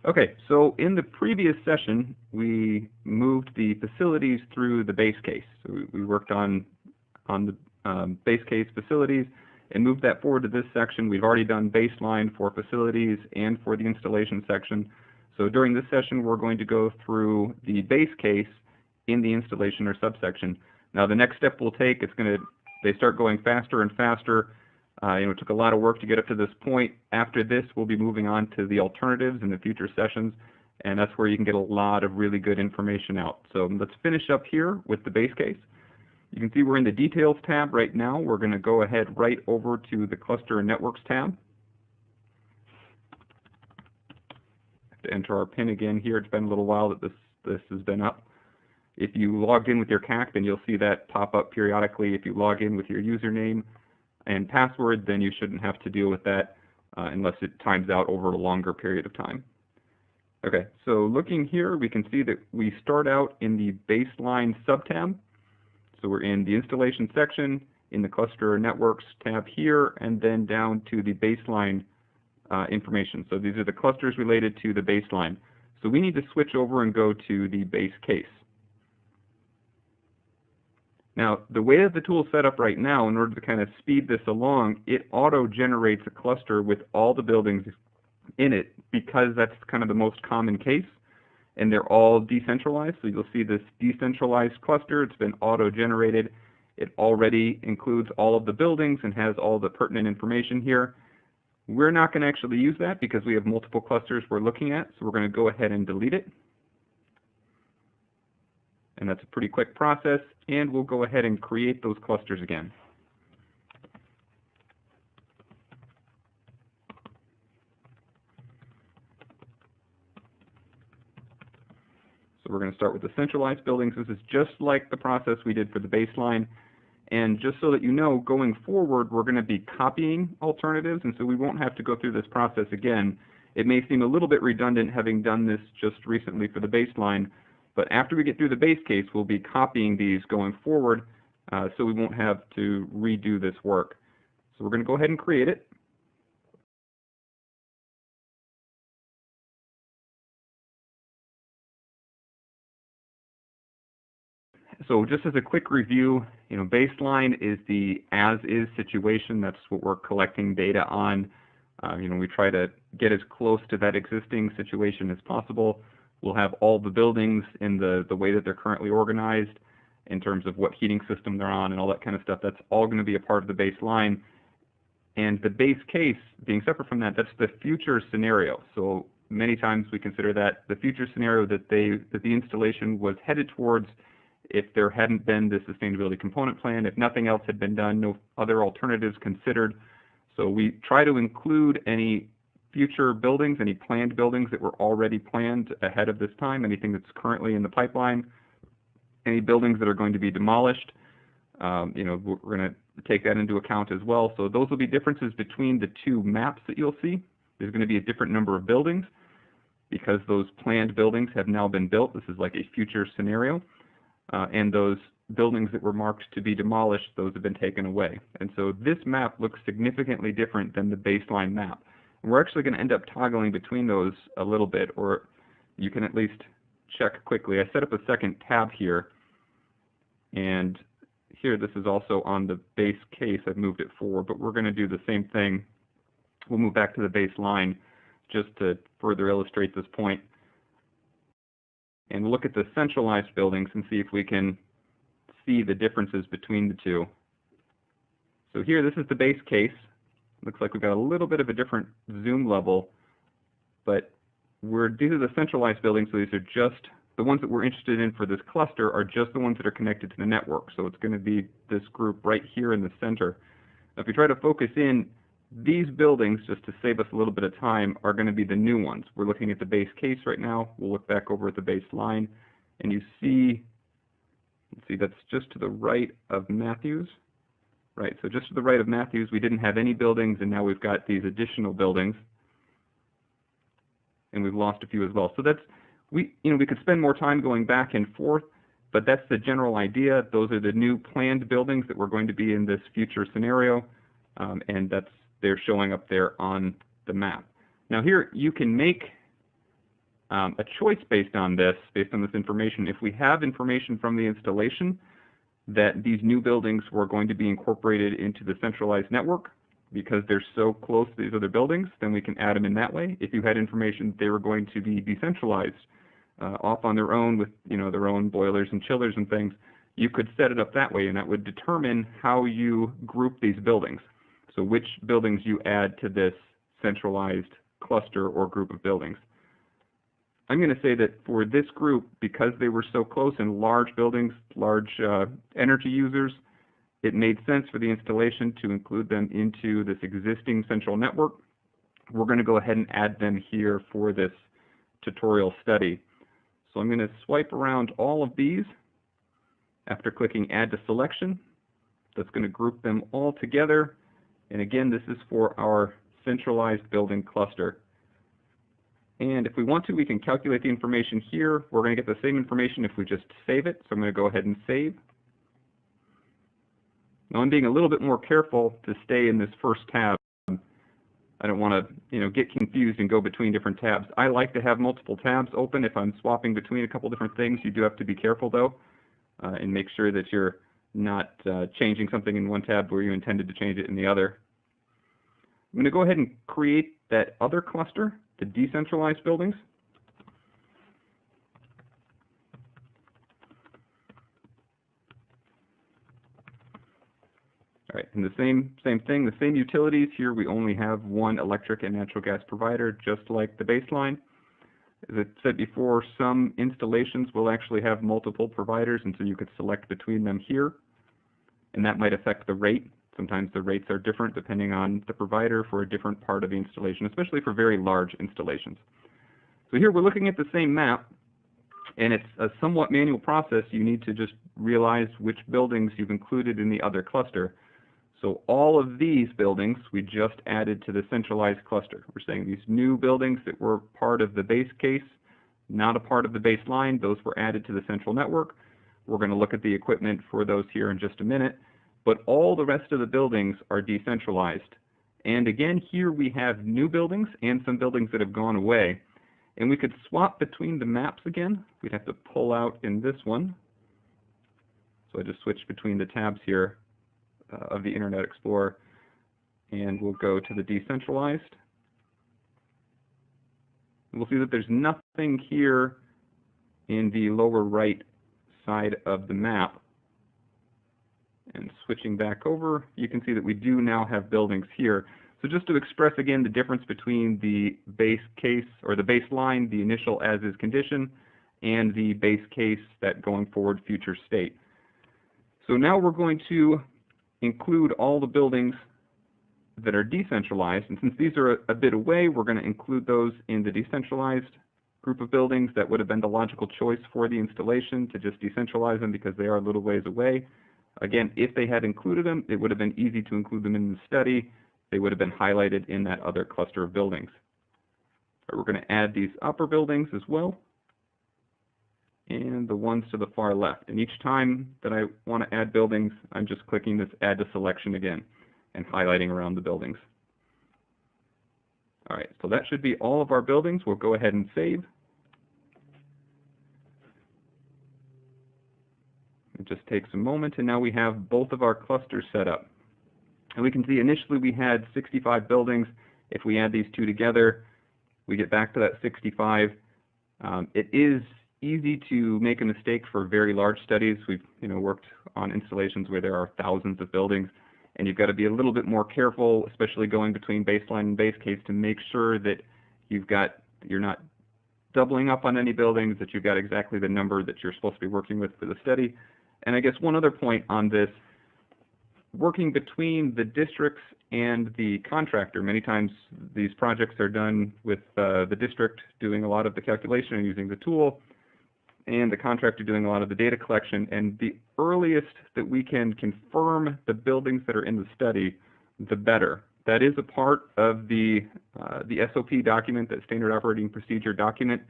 Okay, so in the previous session, we moved the facilities through the base case. So we worked on the base case facilities and moved that forward to this section. We've already done baseline for facilities and for the installation section. So during this session, we're going to go through the base case in the installation or subsection. Now the next step we'll take, they start going faster and faster. It took a lot of work to get up to this point. After this, we'll be moving on to the alternatives in the future sessions, and that's where you can get a lot of really good information out. So let's finish up here with the base case. You can see we're in the Details tab right now. We're going to go ahead right over to the Cluster and Networks tab. Have to enter our PIN again here. It's been a little while that this has been up. If you logged in with your CAC, then you'll see that pop up periodically. If you log in with your username and password, then you shouldn't have to deal with that unless it times out over a longer period of time. Okay, so looking here, we can see that we start out in the Baseline subtab. So we're in the Installation section, in the Cluster Networks tab here, and then down to the Baseline information. So these are the clusters related to the baseline. So we need to switch over and go to the base case. Now, the way that the tool is set up right now, in order to kind of speed this along, it auto-generates a cluster with all the buildings in it because that's kind of the most common case, and they're all decentralized. So you'll see this decentralized cluster. It's been auto-generated. It already includes all of the buildings and has all the pertinent information here. We're not going to actually use that because we have multiple clusters we're looking at, so we're going to go ahead and delete it. And that's a pretty quick process, and we'll go ahead and create those clusters again. So we're going to start with the centralized buildings. This is just like the process we did for the baseline. And just so that you know, going forward, we're going to be copying alternatives, and so we won't have to go through this process again. It may seem a little bit redundant having done this just recently for the baseline, but after we get through the base case, we'll be copying these going forward, so we won't have to redo this work. So we're going to go ahead and create it. So just as a quick review, baseline is the as-is situation. That's what we're collecting data on. We try to get as close to that existing situation as possible. We'll have all the buildings in the way that they're currently organized in terms of what heating system they're on and all that kind of stuff. That's all going to be a part of the baseline. And the base case, being separate from that, that's the future scenario. So many times we consider that the future scenario that the installation was headed towards if there hadn't been the sustainability component plan, if nothing else had been done, no other alternatives considered. So we try to include any future buildings, any planned buildings that were already planned ahead of this time, anything that's currently in the pipeline, any buildings that are going to be demolished. We're going to take that into account as well. So those will be differences between the two maps that you'll see. There's going to be a different number of buildings because those planned buildings have now been built. This is like a future scenario. And those buildings that were marked to be demolished, those have been taken away. And so this map looks significantly different than the baseline map. And we're actually going to end up toggling between those a little bit, or you can at least check quickly. I set up a second tab here, and here this is also on the base case. I've moved it forward, but we're going to do the same thing. We'll move back to the baseline just to further illustrate this point. And we'll look at the centralized buildings and see if we can see the differences between the two. So here, this is the base case. Looks like we've got a little bit of a different zoom level, but we're due to the centralized buildings, so these are just the ones that we're interested in for this cluster are just the ones that are connected to the network. So it's going to be this group right here in the center. Now, if we try to focus in, these buildings, just to save us a little bit of time, are going to be the new ones. We're looking at the base case right now. We'll look back over at the baseline, and you see, let's see, that's just to the right of Matthews. Right, so just to the right of Matthews, we didn't have any buildings, and now we've got these additional buildings, and we've lost a few as well. So that's, we could spend more time going back and forth, but that's the general idea. Those are the new planned buildings that were going to be in this future scenario, and they're showing up there on the map. Now here, you can make a choice based on this information. If we have information from the installation that these new buildings were going to be incorporated into the centralized network because they're so close to these other buildings, then we can add them in that way. If you had information that they were going to be decentralized, off on their own with their own boilers and chillers and things, you could set it up that way, and that would determine how you group these buildings. So which buildings you add to this centralized cluster or group of buildings. I'm going to say that for this group, because they were so close in large buildings, large energy users, it made sense for the installation to include them into this existing central network. We're going to go ahead and add them here for this tutorial study. So I'm going to swipe around all of these after clicking Add to Selection. That's going to group them all together. And again, this is for our centralized building cluster. And if we want to, we can calculate the information here. We're going to get the same information if we just save it. So I'm going to go ahead and save. Now I'm being a little bit more careful to stay in this first tab. I don't want to get confused and go between different tabs. I like to have multiple tabs open if I'm swapping between a couple different things. You do have to be careful though, and make sure that you're not changing something in one tab where you intended to change it in the other. I'm going to go ahead and create that other cluster, the decentralized buildings. All right, and the same thing, the same utilities. Here we only have one electric and natural gas provider, just like the baseline. As I said before, some installations will actually have multiple providers, and so you could select between them here, and that might affect the rate. Sometimes the rates are different depending on the provider for a different part of the installation, especially for very large installations. So here we're looking at the same map, and it's a somewhat manual process. You need to just realize which buildings you've included in the other cluster. So all of these buildings we just added to the centralized cluster. We're saying these new buildings that were part of the base case, not a part of the baseline, those were added to the central network. We're going to look at the equipment for those here in just a minute. But all the rest of the buildings are decentralized. And again, here we have new buildings and some buildings that have gone away. And we could swap between the maps again. We'd have to pull out in this one. So I just switched between the tabs here of the Internet Explorer, and we'll go to the decentralized. And we'll see that there's nothing here in the lower right side of the map. And switching back over, you can see that we do now have buildings here. So just to express again the difference between the base case or the baseline, the initial as-is condition, and the base case, that going forward future state. So now we're going to include all the buildings that are decentralized, and since these are a bit away, we're going to include those in the decentralized group of buildings. That would have been the logical choice for the installation, to just decentralize them because they are a little ways away. Again, if they had included them, it would have been easy to include them in the study. They would have been highlighted in that other cluster of buildings. We're going to add these upper buildings as well, and the ones to the far left. And each time that I want to add buildings, I'm just clicking this Add to Selection again and highlighting around the buildings. All right, so that should be all of our buildings. We'll go ahead and save. It just takes a moment, and now we have both of our clusters set up. And we can see initially we had 65 buildings. If we add these two together, we get back to that 65. It is easy to make a mistake for very large studies. We've worked on installations where there are thousands of buildings, and you've got to be a little bit more careful, especially going between baseline and base case, to make sure that you're not doubling up on any buildings, that you've got exactly the number that you're supposed to be working with for the study. And I guess one other point on this, working between the districts and the contractor, many times these projects are done with the district doing a lot of the calculation and using the tool, and the contractor doing a lot of the data collection. And the earliest that we can confirm the buildings that are in the study, the better. That is a part of the SOP document, that standard operating procedure document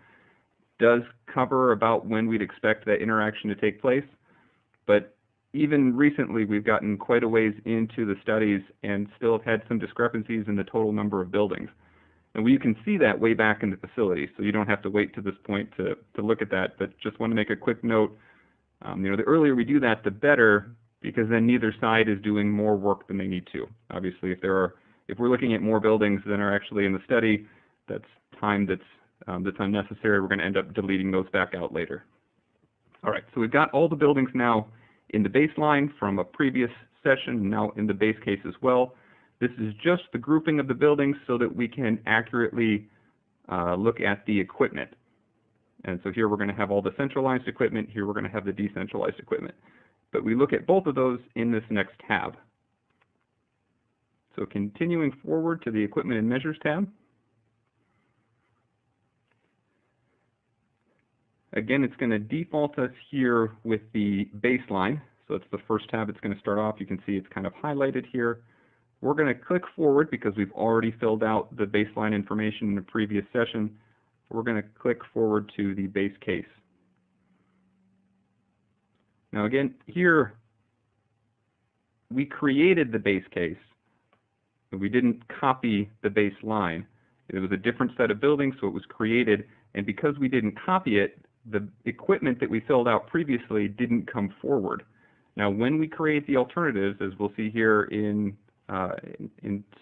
does cover about when we'd expect that interaction to take place. But even recently, we've gotten quite a ways into the studies and still have had some discrepancies in the total number of buildings. And you can see that way back in the facility, so you don't have to wait to this point to look at that, but just want to make a quick note. The earlier we do that, the better, because then neither side is doing more work than they need to. Obviously, if we're looking at more buildings than are actually in the study, that's time that's unnecessary. We're going to end up deleting those back out later. All right, so we've got all the buildings now in the baseline from a previous session, now in the base case as well. This is just the grouping of the buildings so that we can accurately look at the equipment. And so here we're going to have all the centralized equipment. Here we're going to have the decentralized equipment. But we look at both of those in this next tab. So continuing forward to the Equipment and Measures tab. Again, it's going to default us here with the baseline. So it's the first tab it's going to start off. You can see it's kind of highlighted here. We're going to click forward because we've already filled out the baseline information in the previous session. We're going to click forward to the base case. Now again, here we created the base case, but we didn't copy the baseline. It was a different set of buildings, so it was created, and because we didn't copy it, the equipment that we filled out previously didn't come forward. Now when we create the alternatives, as we'll see here in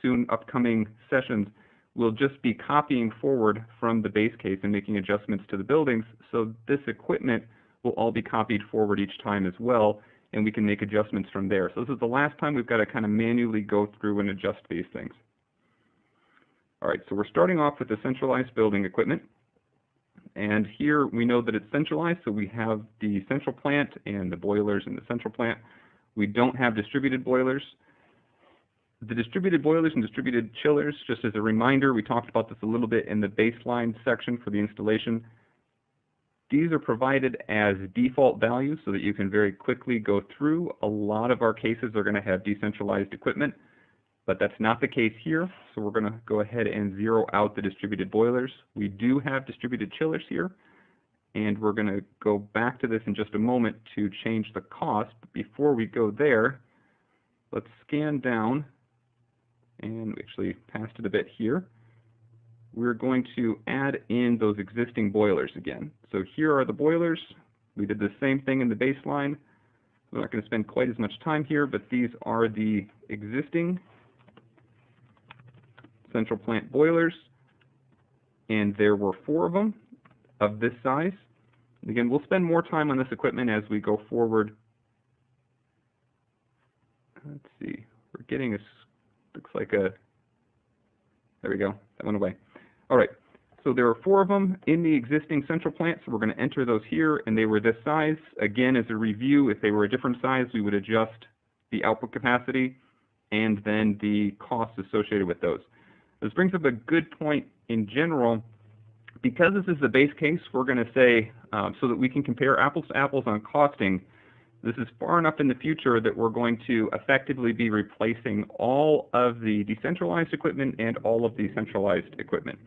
soon upcoming sessions, we'll just be copying forward from the base case and making adjustments to the buildings, so this equipment will all be copied forward each time as well, and we can make adjustments from there. So this is the last time we've got to kind of manually go through and adjust these things. All right, so we're starting off with the centralized building equipment. And here we know that it's centralized, so we have the central plant and the boilers in the central plant. We don't have distributed boilers. The distributed boilers and distributed chillers, just as a reminder, we talked about this a little bit in the baseline section for the installation. These are provided as default values so that you can very quickly go through. A lot of our cases are going to have decentralized equipment, but that's not the case here. So we're going to go ahead and zero out the distributed boilers. We do have distributed chillers here, and we're going to go back to this in just a moment to change the cost. But before we go there, let's scan down, and we actually passed it a bit here. We're going to add in those existing boilers again. So here are the boilers. We did the same thing in the baseline. We're not going to spend quite as much time here, but these are the existing central plant boilers, and there were 4 of them of this size. Again, we'll spend more time on this equipment as we go forward. Let's see, we're getting a, looks like a, there we go, that went away. All right, so there are 4 of them in the existing central plant, so we're going to enter those here, and they were this size. Again, as a review, if they were a different size, we would adjust the output capacity and then the costs associated with those. This brings up a good point in general. Because this is the base case, we're going to say, so that we can compare apples to apples on costing, this is far enough in the future that we're going to effectively be replacing all of the decentralized equipment and all of the centralized equipment.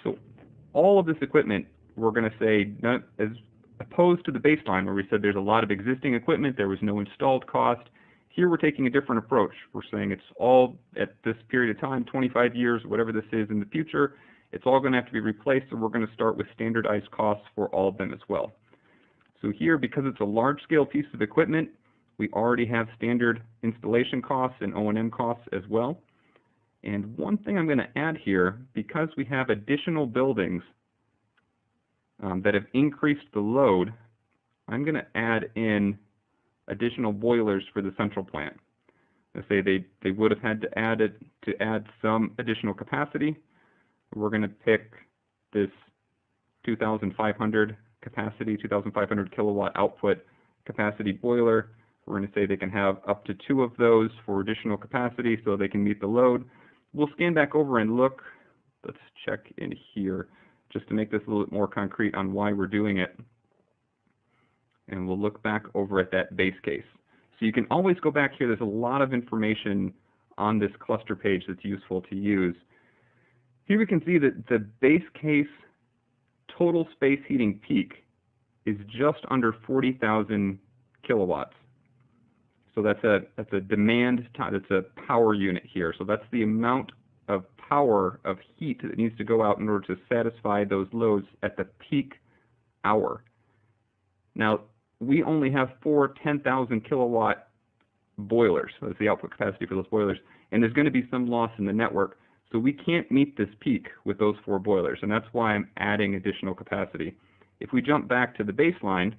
So all of this equipment, we're going to say, not, as opposed to the baseline where we said there's a lot of existing equipment, there was no installed cost. Here we're taking a different approach. We're saying it's all at this period of time, 25 years, whatever this is in the future, it's all going to have to be replaced, so we're going to start with standardized costs for all of them as well. So here, because it's a large-scale piece of equipment, we already have standard installation costs and O&M costs as well. And one thing I'm going to add here, because we have additional buildings that have increased the load, I'm going to add in additional boilers for the central plant. Let's say they would have had to add some additional capacity. We're going to pick this 2,500 capacity, 2,500 kilowatt output capacity boiler. We're going to say they can have up to 2 of those for additional capacity so they can meet the load. We'll scan back over and look. Let's check in here just to make this a little bit more concrete on why we're doing it. And we'll look back over at that base case. So you can always go back here. There's a lot of information on this cluster page that's useful to use. Here we can see that the base case total space heating peak is just under 40,000 kilowatts. So that's a demand time, that's a power unit here. So that's the amount of power of heat that needs to go out in order to satisfy those loads at the peak hour. Now, we only have 4 10,000 kilowatt boilers. So that's the output capacity for those boilers. And there's going to be some loss in the network. So we can't meet this peak with those 4 boilers. And that's why I'm adding additional capacity. If we jump back to the baseline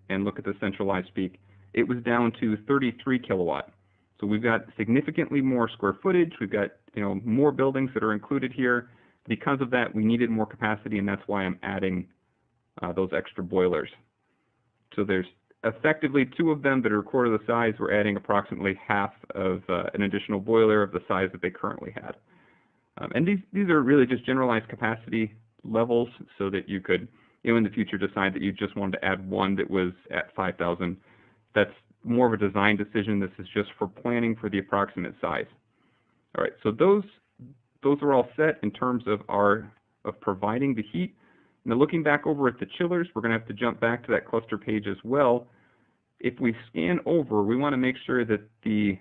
and look at the centralized peak, it was down to 33 kilowatt. So we've got significantly more square footage. We've got more buildings that are included here. Because of that, we needed more capacity, and that's why I'm adding those extra boilers. So there's effectively 2 of them that are a quarter of the size. We're adding approximately half of an additional boiler of the size that they currently had. And these are really just generalized capacity levels so that you could, in the future, decide that you just wanted to add one that was at 5,000. That's more of a design decision. This is just for planning for the approximate size. All right, so those are all set in terms of providing the heat. Now, looking back over at the chillers, we're going to have to jump back to that cluster page as well. If we scan over, we want to make sure that the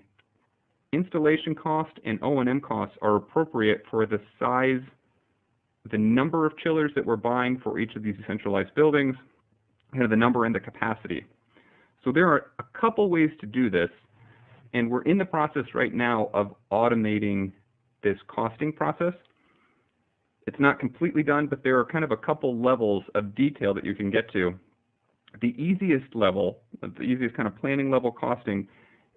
installation cost and O&M costs are appropriate for the size, the number of chillers that we're buying for each of these centralized buildings, and the number and the capacity. So there are a couple ways to do this, and we're in the process right now of automating this costing process. It's not completely done, but there are kind of a couple levels of detail that you can get to. The easiest level, the easiest kind of planning level costing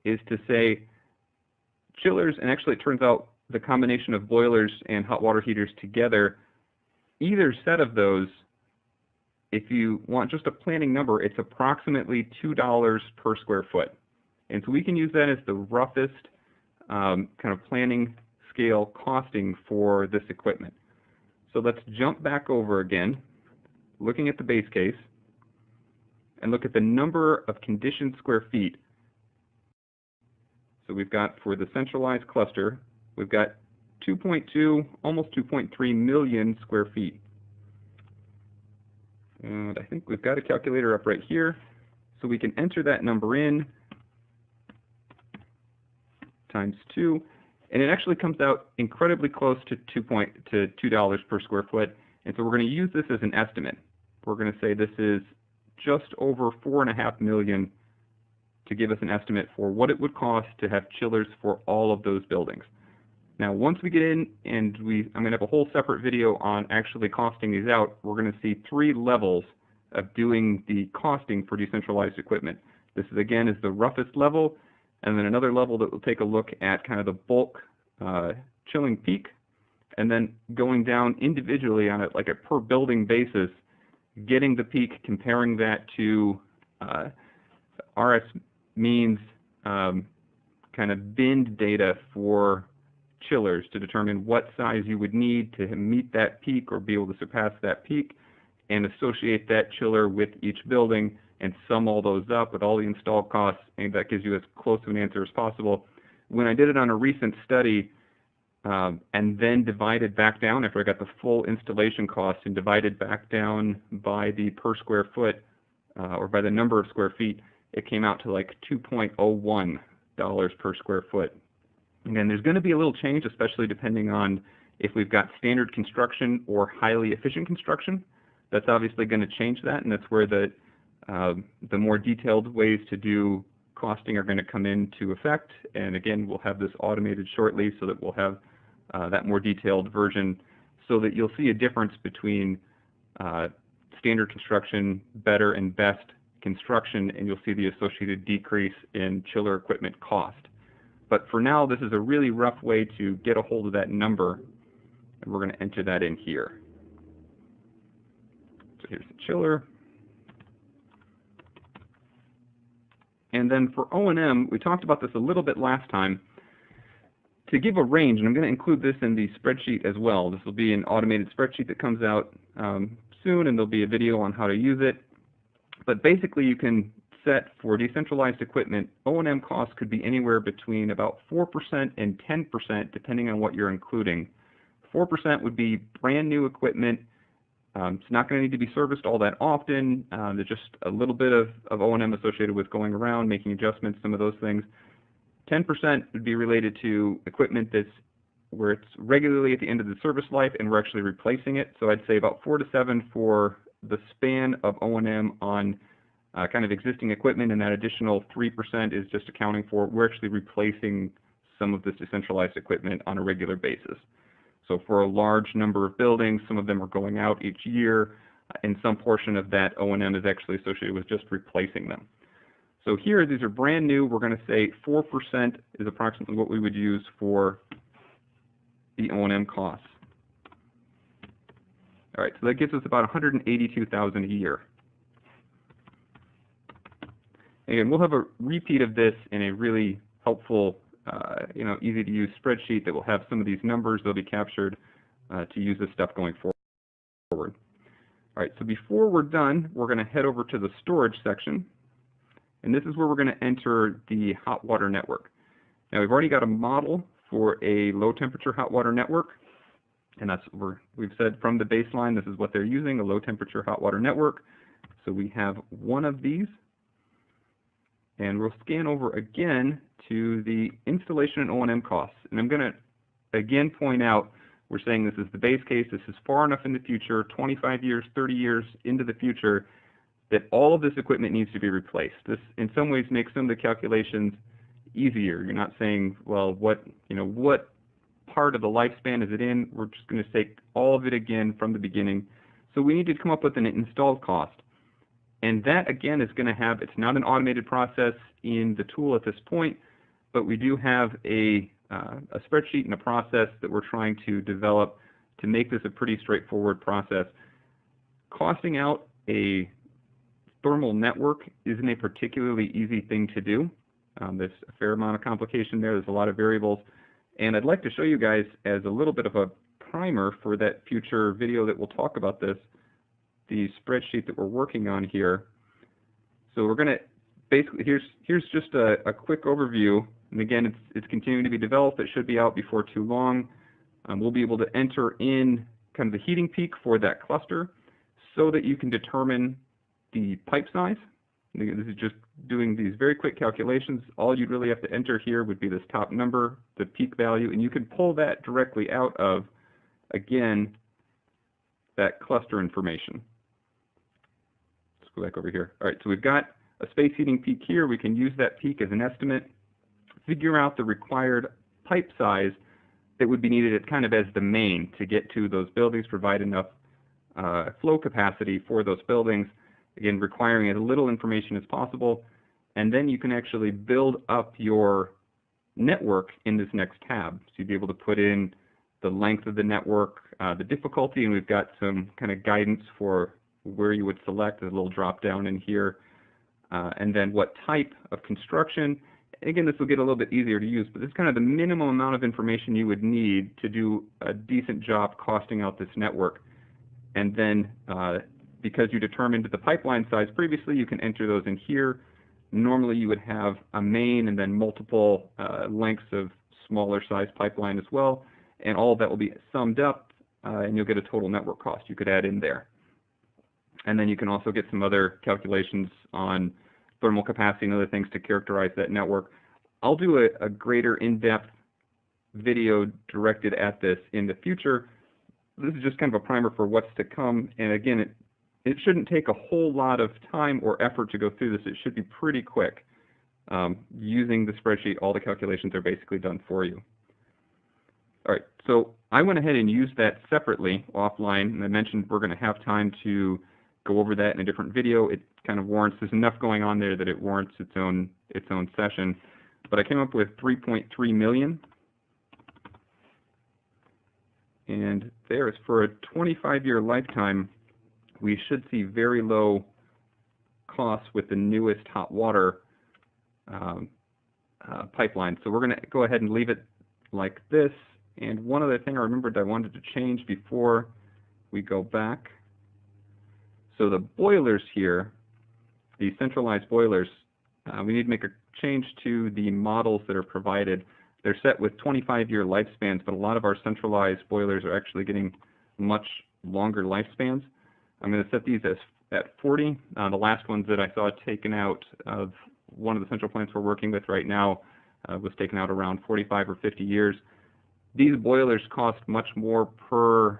is to say chillers, and actually it turns out the combination of boilers and hot water heaters together, either set of those, if you want just a planning number, it's approximately $2 per square foot. And so we can use that as the roughest kind of planning scale costing for this equipment. So let's jump back over again, looking at the base case, and look at the number of conditioned square feet. So we've got, for the centralized cluster, we've got 2.2, almost 2.3 million square feet. And I think we've got a calculator up right here, so we can enter that number in, times 2, and it actually comes out incredibly close to $2 per square foot. And so we're going to use this as an estimate. We're going to say this is just over 4.5 million to give us an estimate for what it would cost to have chillers for all of those buildings. Now, once we get in, and I'm going to have a whole separate video on actually costing these out, we're going to see 3 levels of doing the costing for decentralized equipment. This is, again, is the roughest level, and then another level that will take a look at kind of the bulk chilling peak, and then going down individually on like a per building basis, getting the peak, comparing that to RS means kind of binned data for chillers to determine what size you would need to meet that peak or be able to surpass that peak, and associate that chiller with each building and sum all those up with all the installed costs, and that gives you as close to an answer as possible. When I did it on a recent study and then divided back down after I got the full installation cost and divided back down by the per square foot or by the number of square feet, it came out to like $2.01 per square foot. Again, there's going to be a little change, especially depending on if we've got standard construction or highly efficient construction. That's obviously going to change that, and that's where the more detailed ways to do costing are going to come into effect. And again, we'll have this automated shortly so that we'll have that more detailed version so that you'll see a difference between standard construction, better and best construction, and you'll see the associated decrease in chiller equipment cost. But for now, this is a really rough way to get a hold of that number, and we're going to enter that in here. So here's the chiller. And then for O&M, we talked about this a little bit last time. To give a range, and I'm going to include this in the spreadsheet as well. This will be an automated spreadsheet that comes out soon, and there'll be a video on how to use it. But basically, you can set for decentralized equipment, O&M costs could be anywhere between about 4% and 10%, depending on what you're including. 4% would be brand new equipment. It's not going to need to be serviced all that often. There's just a little bit of O&M associated with going around, making adjustments, some of those things. 10% would be related to equipment that's where it's regularly at the end of the service life and we're actually replacing it. So I'd say about 4 to 7 for the span of O&M on kind of existing equipment, and that additional 3% is just accounting for we're actually replacing some of this decentralized equipment on a regular basis. So for a large number of buildings, some of them are going out each year, and some portion of that O&M is actually associated with just replacing them. So here, these are brand new. We're going to say 4% is approximately what we would use for the O&M costs. All right, so that gives us about $182,000 a year. Again, we'll have a repeat of this in a really helpful, easy to use spreadsheet that will have some of these numbers. They'll be captured to use this stuff going forward. All right, so before we're done, we're going to head over to the storage section. And this is where we're going to enter the hot water network. Now, we've already got a model for a low temperature hot water network. And that's what we've said from the baseline, this is what they're using, a low temperature hot water network. So we have one of these. And we'll scan over again to the installation and O&M costs. And I'm going to again point out, we're saying this is the base case. This is far enough in the future, 25 years, 30 years into the future, that all of this equipment needs to be replaced. This, in some ways, makes some of the calculations easier. You're not saying, well, what part of the lifespan is it in? We're just going to take all of it again from the beginning. So we need to come up with an installed cost. And that, again, is going to have, it's not an automated process in the tool at this point, but we do have a spreadsheet and a process that we're trying to develop to make this a pretty straightforward process. Costing out a thermal network isn't a particularly easy thing to do. There's a fair amount of complication there. There's a lot of variables. And I'd like to show you guys as a little bit of a primer for that future video that will talk about this, the spreadsheet that we're working on here. So we're going to basically, here's just a quick overview. And again, it's continuing to be developed. It should be out before too long. We'll be able to enter in kind of the heating peak for that cluster so that you can determine the pipe size. This is just doing these very quick calculations. All you'd really have to enter here would be this top number, the peak value, and you can pull that directly out of, again, that cluster information. Let's go back over here. All right, so we've got a space heating peak here. We can use that peak as an estimate, figure out the required pipe size that would be needed at kind of as the main to get to those buildings, provide enough flow capacity for those buildings, again, requiring as little information as possible, and then you can actually build up your network in this next tab. So you'd be able to put in the length of the network, the difficulty, and we've got some kind of guidance for where you would select. There's a little drop down in here, and then what type of construction. Again, this will get a little bit easier to use, but this is kind of the minimum amount of information you would need to do a decent job costing out this network. And then because you determined the pipeline size previously, you can enter those in here. Normally you would have a main and then multiple lengths of smaller size pipeline as well, and all of that will be summed up and you'll get a total network cost you could add in there. And then you can also get some other calculations on thermal capacity and other things to characterize that network. I'll do a greater in-depth video directed at this in the future. This is just kind of a primer for what's to come, and again, it shouldn't take a whole lot of time or effort to go through this. It should be pretty quick. Using the spreadsheet, all the calculations are basically done for you. All right, so I went ahead and used that separately offline, and I mentioned we're going to have time to go over that in a different video. It kind of warrants, there's enough going on there that it warrants its own session. But I came up with 3.3 million. And there is for a 25-year lifetime, we should see very low costs with the newest hot water pipeline. So we're going to go ahead and leave it like this. And one other thing I remembered I wanted to change before we go back. So the boilers here, the centralized boilers, we need to make a change to the models that are provided. They're set with 25-year lifespans, but a lot of our centralized boilers are actually getting much longer lifespans. I'm going to set these at 40. The last ones that I saw taken out of one of the central plants we're working with right now was taken out around 45 or 50 years. these boilers cost much more per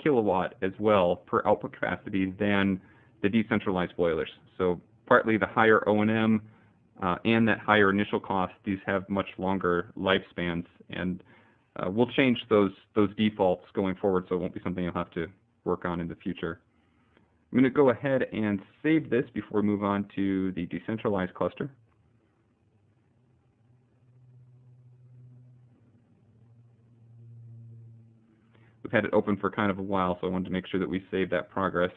kilowatt as well, per output capacity, than the decentralized boilers. So partly the higher O&M and that higher initial cost, these have much longer lifespans, and we'll change those defaults going forward, so it won't be something you'll have to work on in the future. I'm going to go ahead and save this before we move on to the decentralized cluster. We've had it open for kind of a while, so I wanted to make sure that we save that progress.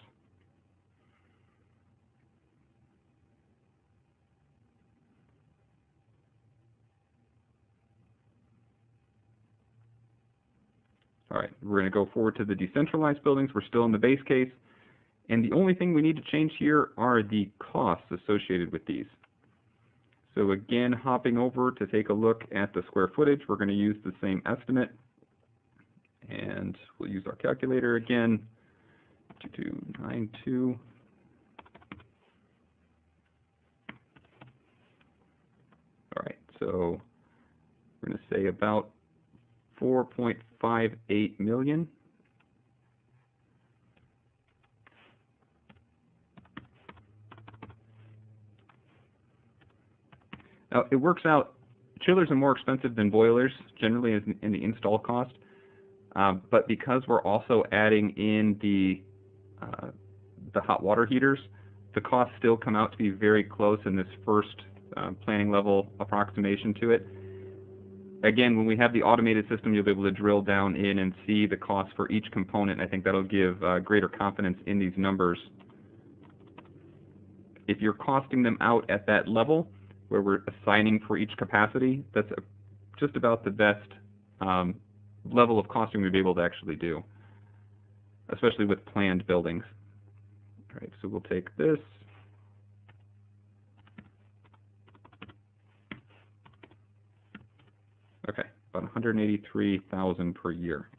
All right, we're going to go forward to the decentralized buildings. We're still in the base case. And the only thing we need to change here are the costs associated with these. So again, hopping over to take a look at the square footage, we're going to use the same estimate. And we'll use our calculator again, 2292. All right, so we're going to say about 4.58 million. Now, it works out, chillers are more expensive than boilers, generally in the install cost, but because we're also adding in the hot water heaters, the costs still come out to be very close in this first planning level approximation to it. Again, when we have the automated system, you'll be able to drill down in and see the cost for each component. I think that'll give greater confidence in these numbers. If you're costing them out at that level, where we're assigning for each capacity, that's just about the best level of costing we'd be able to actually do, especially with planned buildings. All right, so we'll take this. Okay, about 183,000 per year.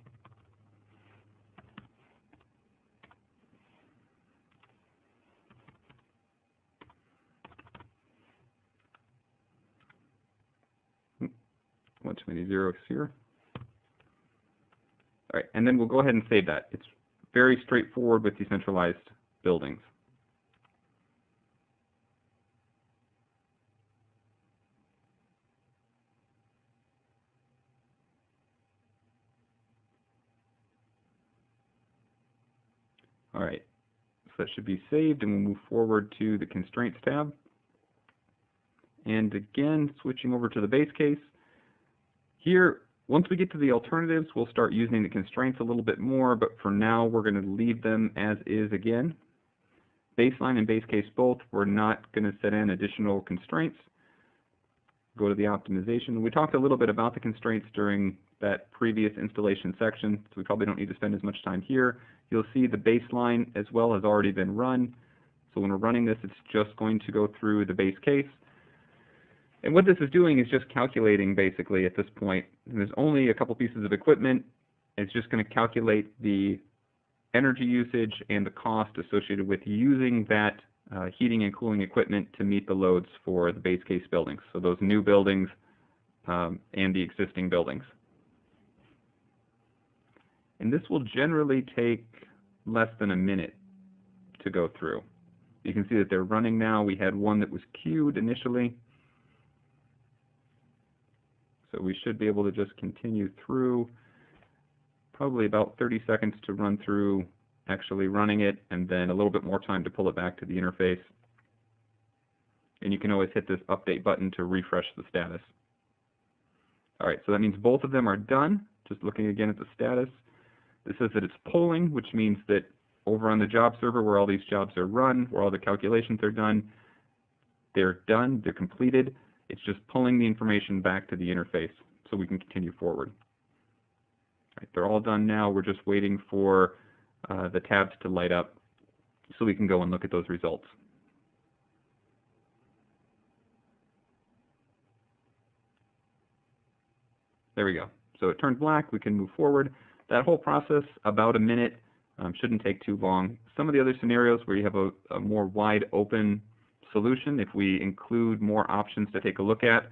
Too many zeros here. All right, and then we'll go ahead and save that. It's very straightforward with decentralized buildings. All right, so that should be saved, and we'll move forward to the Constraints tab. And again, switching over to the base case. Here, once we get to the alternatives, we'll start using the constraints a little bit more, but for now, we're going to leave them as is again. Baseline and base case both, we're not going to set in additional constraints. Go to the optimization. We talked a little bit about the constraints during that previous installation section, so we probably don't need to spend as much time here. You'll see the baseline as well has already been run. So when we're running this, it's just going to go through the base case. And what this is doing is just calculating basically at this point. And there's only a couple pieces of equipment. It's just going to calculate the energy usage and the cost associated with using that heating and cooling equipment to meet the loads for the base case buildings. So those new buildings and the existing buildings. And this will generally take less than a minute to go through. You can see that they're running now. We had one that was queued initially. So we should be able to just continue through, probably about 30 seconds to run through actually running it, and then a little bit more time to pull it back to the interface. And you can always hit this update button to refresh the status. All right, so that means both of them are done. Just looking again at the status. This says that it's polling, which means that over on the job server where all these jobs are run, where all the calculations are done, they're completed. It's just pulling the information back to the interface so we can continue forward. All right, they're all done now. We're just waiting for the tabs to light up so we can go and look at those results. There we go. So it turned black. We can move forward. That whole process, about a minute, shouldn't take too long. Some of the other scenarios where you have a more wide open solution, if we include more options to take a look at,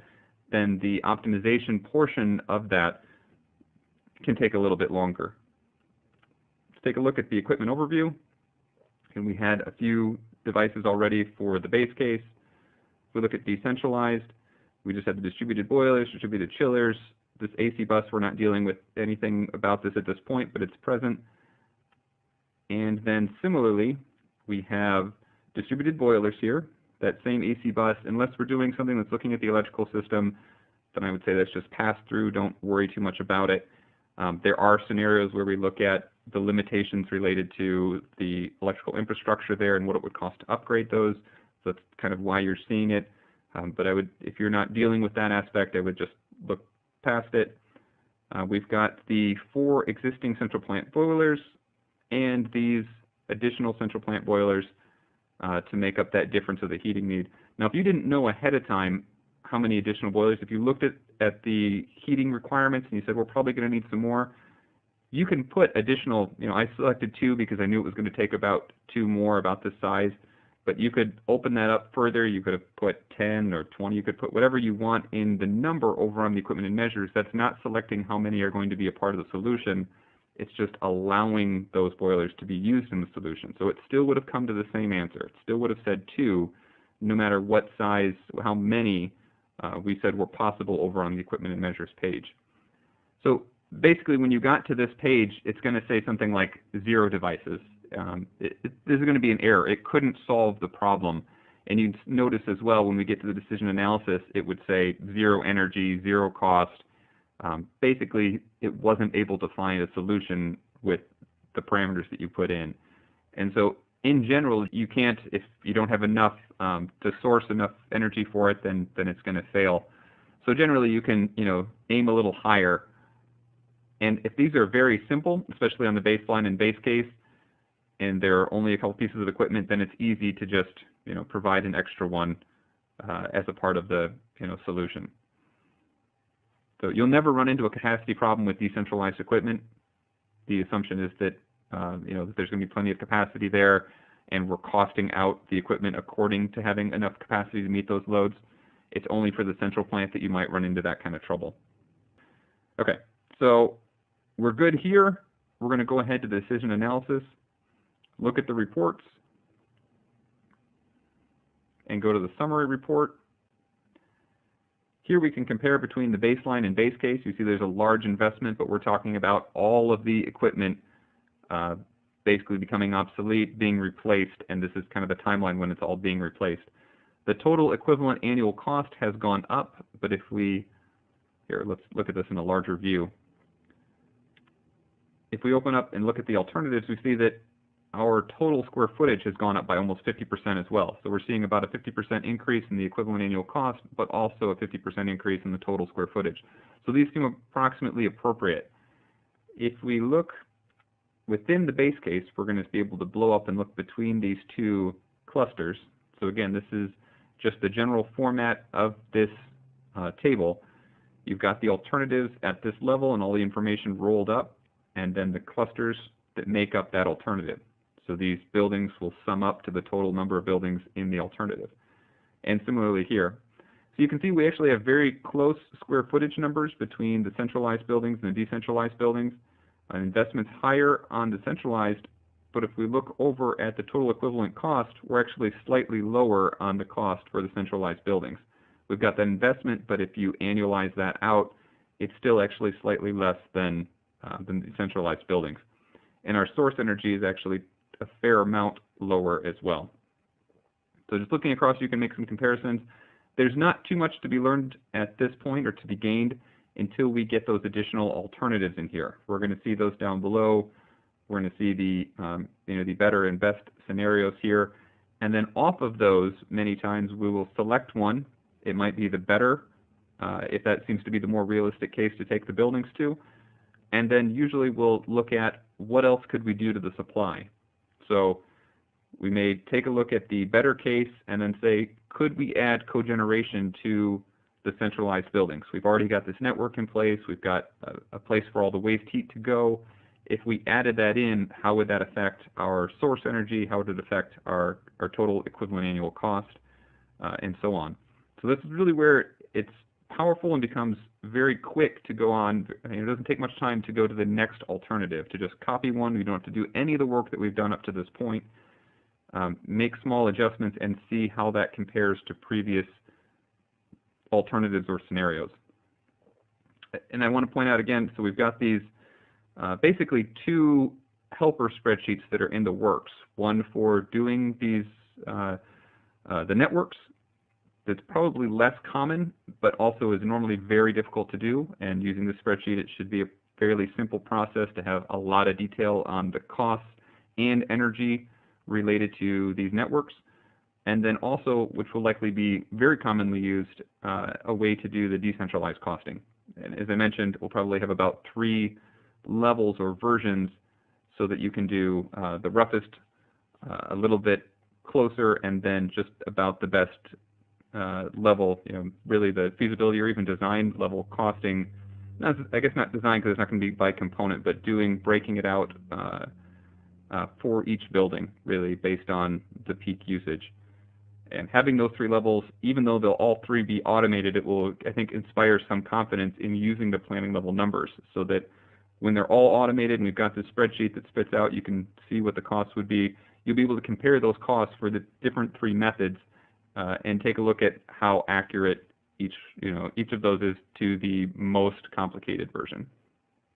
then the optimization portion of that can take a little bit longer. Let's take a look at the equipment overview. And we had a few devices already for the base case. If we look at decentralized, we just had the distributed boilers, distributed chillers. This AC bus, we're not dealing with anything about this at this point, but it's present. And then similarly, we have distributed boilers here. That same AC bus, unless we're doing something that's looking at the electrical system, then I would say that's just pass through. Don't worry too much about it. There are scenarios where we look at the limitations related to the electrical infrastructure there and what it would cost to upgrade those. So that's kind of why you're seeing it. But I would, if you're not dealing with that aspect, I would just look past it. We've got the 4 existing central plant boilers and these additional central plant boilers to make up that difference of the heating need. Now, if you didn't know ahead of time how many additional boilers, if you looked at the heating requirements and you said, we're probably going to need some more, you can put additional, I selected 2 because I knew it was going to take about 2 more about this size, but you could open that up further. You could have put 10 or 20. You could put whatever you want in the number over on the equipment and measures. That's not selecting how many are going to be a part of the solution. It's just allowing those boilers to be used in the solution. So it still would have come to the same answer. It still would have said 2, no matter what size, how many we said were possible over on the equipment and measures page. So basically, when you got to this page, it's going to say something like 0 devices. There's going to be an error. It couldn't solve the problem. And you notice as well, when we get to the decision analysis, it would say 0 energy, 0 cost. Basically, it wasn't able to find a solution with the parameters that you put in. And so, in general, you can't, if you don't have enough to source enough energy for it, then it's going to fail. So generally, you can, aim a little higher. And if these are very simple, especially on the baseline and base case, and there are only a couple pieces of equipment, then it's easy to just, provide an extra one as a part of the, solution. So you'll never run into a capacity problem with decentralized equipment. The assumption is that, that there's going to be plenty of capacity there, and we're costing out the equipment according to having enough capacity to meet those loads. It's only for the central plant that you might run into that kind of trouble. Okay, so we're good here. We're going to go ahead to the decision analysis, look at the reports, and go to the summary report. Here we can compare between the baseline and base case. You see there's a large investment, but we're talking about all of the equipment basically becoming obsolete, being replaced, and this is kind of the timeline when it's all being replaced. The total equivalent annual cost has gone up, but if we, here, let's look at this in a larger view. If we open up and look at the alternatives, we see that our total square footage has gone up by almost 50% as well. So we're seeing about a 50% increase in the equivalent annual cost, but also a 50% increase in the total square footage. So these seem approximately appropriate. If we look within the base case, we're going to be able to blow up and look between these 2 clusters. So again, this is just the general format of this table. You've got the alternatives at this level and all the information rolled up, and then the clusters that make up that alternative. So these buildings will sum up to the total number of buildings in the alternative. And similarly here. So you can see we actually have very close square footage numbers between the centralized buildings and the decentralized buildings. Investments higher on the centralized, but if we look over at the total equivalent cost, we're actually slightly lower on the cost for the centralized buildings. We've got that investment, but if you annualize that out, it's still actually slightly less than the centralized buildings. And our source energy is actually a fair amount lower as well. So just looking across, you can make some comparisons. There's not too much to be learned at this point or to be gained until we get those additional alternatives in here. We're going to see those down below. We're going to see the the better and best scenarios here, and then off of those, many times we will select one. It might be the better, if that seems to be the more realistic case to take the buildings to, and then usually we'll look at what else could we do to the supply. So we may take a look at the better case and then say, could we add cogeneration to the centralized buildings? We've already got this network in place. We've got a place for all the waste heat to go. If we added that in, how would that affect our source energy? How would it affect our total equivalent annual cost, and so on? So this is really where it's powerful and becomes very quick to go on. It doesn't take much time to go to the next alternative, to just copy one. We don't have to do any of the work that we've done up to this point. Make small adjustments and see how that compares to previous alternatives or scenarios. And I want to point out again, so we've got these basically two helper spreadsheets that are in the works. One for doing these the networks. That's probably less common, but also is normally very difficult to do. And using the spreadsheet, it should be a fairly simple process to have a lot of detail on the costs and energy related to these networks. And then also, which will likely be very commonly used, a way to do the decentralized costing. And as I mentioned, we'll probably have about 3 levels or versions so that you can do the roughest, a little bit closer, and then just about the best level, really the feasibility or even design level costing. I guess not design because it's not going to be by component, but breaking it out for each building, really based on the peak usage. And having those 3 levels, even though they'll all 3 be automated, it will, I think, inspire some confidence in using the planning level numbers so that when they're all automated and we've got this spreadsheet that spits out, you can see what the costs would be. You'll be able to compare those costs for the different 3 methods and take a look at how accurate each of those is to the most complicated version.